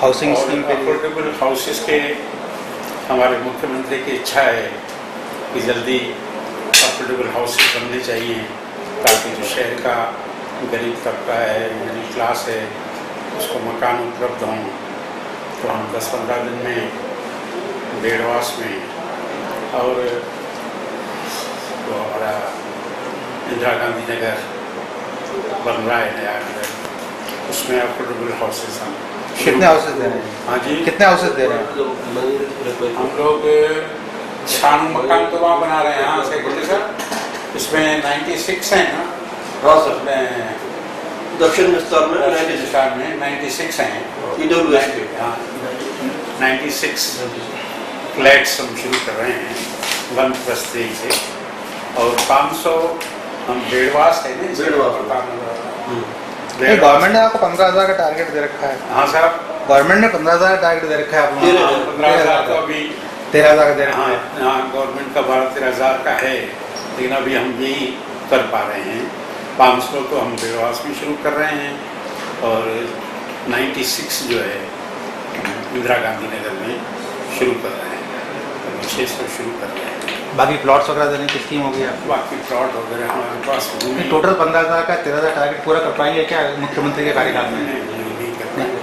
Housing scheme पे affordable houses के हमारे मुख्यमंत्री की इच्छा है कि जल्दी अफोर्डेबल हाउसेस बनने चाहिए, ताकि जो शहर का गरीब तबका है, मिडिल क्लास है, उसको मकान उपलब्ध हों। तो हम 10-15 दिन में बेड़वास में और तो हमारा इंदिरा गांधी नगर बन रहा है नया नगर, उसमें अफोर्डेबल हाउसेस हम कितने हाउसेस दे रहे हैं? हाँ जी, कितने हाउसेस दे रहे हैं? हम लोग 96 मकान तो वहाँ बना रहे हैं। हाँ सेक्रेटरी सर, इसमें 96 हैं ना? हाँ सर, दक्षिण विस्तार में 96 हैं। हाँ 96 फ्लैट्स हम शुरू कर रहे हैं 1+3 से, और 500 हम बेड़वास है ना, गवर्नमेंट ने आपको 15,000 का टारगेट दे रखा है। हाँ साहब, गवर्नमेंट ने 15,000 का टारगेट दे रखा है। 15,000 तो अभी 13,000 का दे रखा है। हाँ गवर्नमेंट का 12-13,000 का है, लेकिन अभी हम यही कर पा रहे हैं। 500 तो हम बेड़वास में शुरू कर रहे हैं, और 96 जो है इंदिरा गांधी नगर में शुरू कर रहे हैं, 600 शुरू कर रहे हैं। बाकी प्लॉट्स वगैरह देने की स्कीम होगी आपकी? बाकी प्लॉट वगैरह हमारे पास टोटल 15,000 का 13,000 टारगेट पूरा कर पाएंगे क्या मुख्यमंत्री के कार्यकाल में? नहीं कर पाएंगे।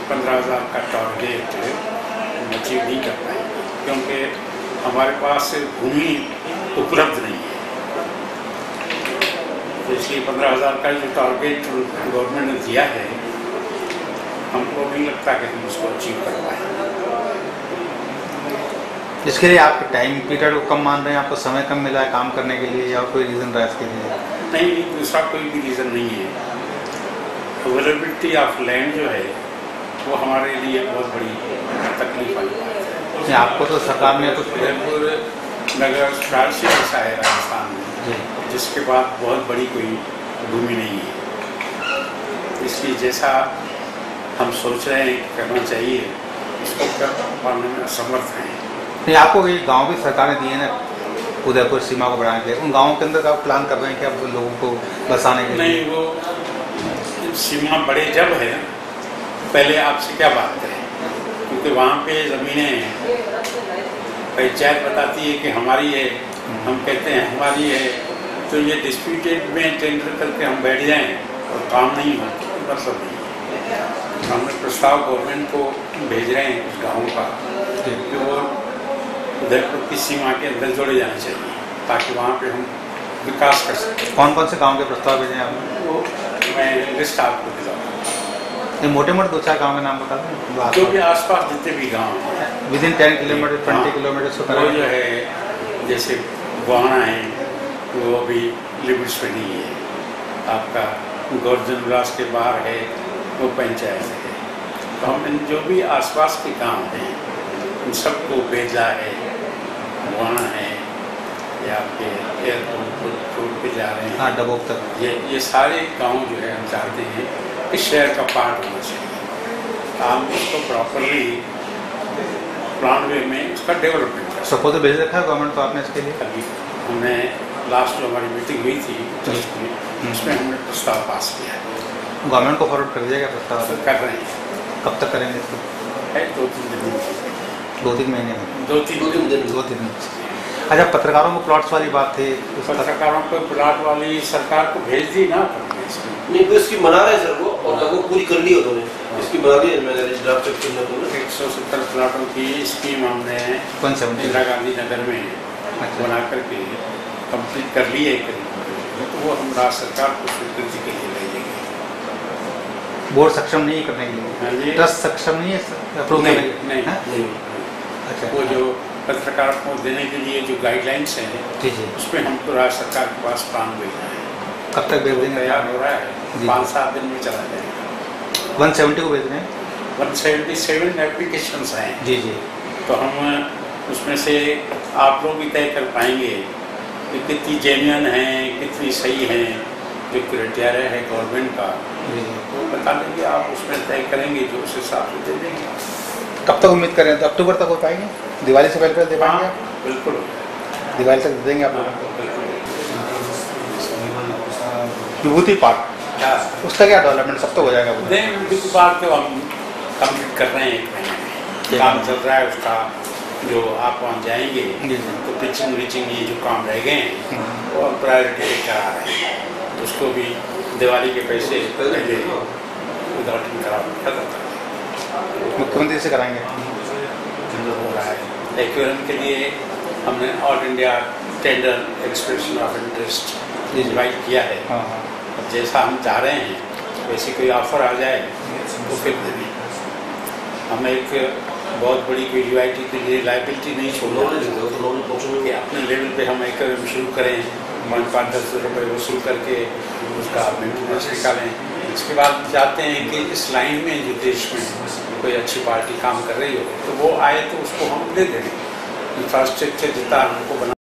15,000 का टारगेट अचीव नहीं कर पाएंगे, क्योंकि हमारे पास भूमि उपलब्ध नहीं है। तो इसलिए 15,000 का जो टारगेट गवर्नमेंट ने दिया है, हमको नहीं लगता कि हम उसको अचीव कर पाएंगे। इसके लिए आप टाइम पीरियड को कम मान रहे हैं, आपको समय कम मिला है काम करने के लिए, या कोई रीज़न रहा है इसके लिए? नहीं, दूसरा कोई भी रीज़न नहीं है। अवेलेबिलिटी ऑफ लैंड जो है वो हमारे लिए बहुत बड़ी तकलीफ वाली बात है। आपको तो सरकार ने कुछ उदयपुर नगर से ऐसा है राजस्थान में, जिसके बाद बहुत बड़ी कोई भूमि नहीं है। इसलिए जैसा हम सोच रहे हैं करना चाहिए, उसको कर पाने में असमर्थ हैं। नहीं, आपको ये गांव भी सरकार ने दिए ना उदयपुर सीमा को बढ़ाने के लिए, उन गाँवों के अंदर आप प्लान कर रहे हैं क्या लोगों को बसाने के लिए? नहीं, वो सीमा बड़े जब है, पहले आपसे क्या बात करें, क्योंकि वहाँ पे ज़मीनें पंचायत बताती है कि हमारी है, हम कहते हैं हमारी है, तो ये डिस्प्यूटेड में टेंडर करके हम बैठ जाएं और काम नहीं हो, मतलब नहीं। हमने प्रस्ताव गवर्नमेंट को भेज रहे हैं उस गाँव का कि वो उदयपुर की सीमा के अंदर जोड़े जाने चाहिए, ताकि वहाँ पे हम विकास कर सकें। कौन कौन से गांव के प्रस्ताव भेजे आपने? वो मैं लिस्ट आपको दिलाऊंगा। ये मोटे मोटे 2-4 गाँव के नाम बता दें, जो भी आसपास जितने भी गांव हैं विदिन 10 किलोमीटर 20 किलोमीटर से वो जो है, जैसे गोहाना है, वो अभी लिमिट्स में नहीं है। आपका गर्जन विलास के बाहर है, वो पंचायत है। तो हम जो भी आसपास के गांव हैं उन सबको भेजा है, गोहाना है, या आपके एयरपोर्ट छोड़ के जा रहे हैं, हाँ डबोक तक, ये सारे गांव जो है हम चाहते हैं कि शहर का पार्ट होना चाहिए। हम उसको प्रॉपरली प्लान वे में उसका डेवलपमेंट कर सपोज तो भेज रखा है गवर्नमेंट को आपने इसके लिए? अभी हमने लास्ट जो हमारी मीटिंग हुई थी ट्रस्ट में, उसमें हमने प्रस्ताव पास किया है। गवर्नमेंट को फॉरवर्ड कर दिया गया प्रस्ताव? कर रहे हैं। कब तक करेंगे इसको? है 2-3 दिन, 2-3 महीने में? 2-3 दिन। 2-3 दिन। अच्छा, पत्रकारों को प्लॉट्स वाली बात थी, पत्रकारों को प्लाट वाली सरकार को भेज दी ना? नहीं, तो इसकी बना रहे हैं सर वो, और लगभग पूरी कर ली उन्होंने, इसकी बना दी है। मैंने ड्राफ्ट चेक किया तो 170 प्लाटों की स्कीम हमने इंदिरा गांधी नगर में बना करके कंप्लीट कर ली है करीब, तो वो हम राज्य सरकार को स्वीकृति के लिए ले जाएंगे। बोर्ड सक्षम नहीं करने के लिए? ट्रस्ट सक्षम नहीं है अप्रूव करने के लिए? नहीं। अच्छा, वो जो पत्रकारों को देने के लिए जो गाइडलाइंस हैं, जी, उसमें हमको राज्य सरकार के पास प्लान भेजना है। कब तक भेज देंगे? तैयार हो रहा है, 5-7 दिन में चला जाएगा। 170 को भेज रहे हैं? 177 एप्लीकेशंस हैं। जी। तो हम उसमें से आप लोग भी तय कर पाएंगे कि कितनी जेन्युइन हैं, कितनी सही हैं, जो क्राइटेरिया है गवर्नमेंट का, वो बता देंगे, आप उसमें तय करेंगे, जो उस हिसाब से दे देंगे। कब तक उम्मीद करें? तो अक्टूबर तक हो पाएंगे? दिवाली से पहले दे पाएंगे आप? बिल्कुल, दिवाली तक दे देंगे आप लोगों को? विभूति पार्क, उसका क्या डेवलपमेंट? सब तो हो जाएगा? विभूति पार्क तो हम कंप्लीट कर रहे हैं 1 महीने में। काम चल रहा है उसका, जो आप वहाँ जाएंगे तो पिचिंग विचिंग ये जो काम रह गए हैं वो अब प्रायोरिटी करा रहे हैं, तो उसको भी दिवाली के पैसे पहले उद्घाटन करा खत्म कर मुख्यमंत्री से कराएंगे। हो रहा है। एक्वेरियम के लिए हमने all India tender expression of interest invite किया है। अब जैसा हम चाह रहे हैं वैसे कोई ऑफर आ जाए तो फिर हम एक बहुत बड़ी कोई यूआईटी के लिए लाइबिलिटी नहीं छोड़ना कि अपने लेवल पे हम एक्वेरियम शुरू करें, 5-10 रुपये वसूल करके उसका मेंटेनेंस निकालें। इसके बाद चाहते हैं कि इस लाइन में जो देश में कोई अच्छी पार्टी काम कर रही हो तो वो आए तो उसको हम दे दें, इंफ्रास्ट्रक्चर जितना हमको बना